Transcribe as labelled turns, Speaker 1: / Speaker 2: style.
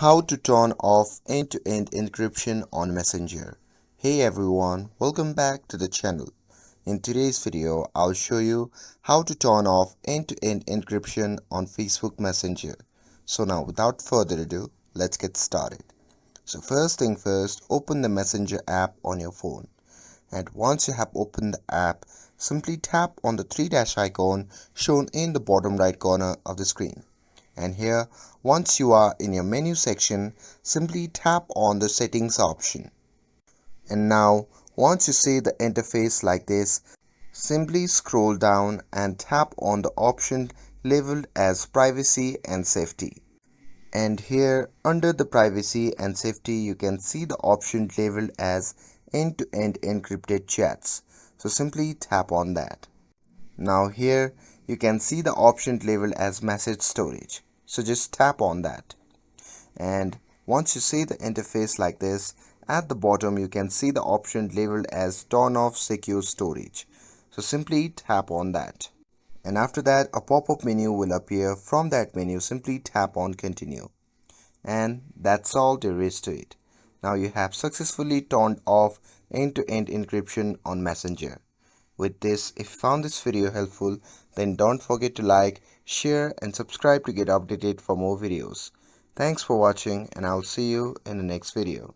Speaker 1: How to turn off end-to-end encryption on Messenger. Hey everyone, welcome back to the channel. In today's video, I'll show you how to turn off end-to-end encryption on Facebook Messenger. So now without further ado, let's get started. So first thing first, open the Messenger app on your phone. And once you have opened the app, simply tap on the three dash icon shown in the bottom right corner of the screen. And here, once you are in your menu section, simply tap on the settings option. And now, once you see the interface like this, simply scroll down and tap on the option labeled as privacy and safety. And here under the privacy and safety, you can see the option labeled as End-to-End Encrypted Chats. So simply tap on that. Now here you can see the option labeled as message storage. So just tap on that. And once you see the interface like this, at the bottom you can see the option labeled as turn off secure storage. So simply tap on that. And after that a pop-up menu will appear. From that menu simply tap on continue. And that's all there is to it. Now you have successfully turned off end-to-end encryption on Messenger. With this, if you found this video helpful, then don't forget to like, share and subscribe to get updated for more videos. Thanks for watching and I'll see you in the next video.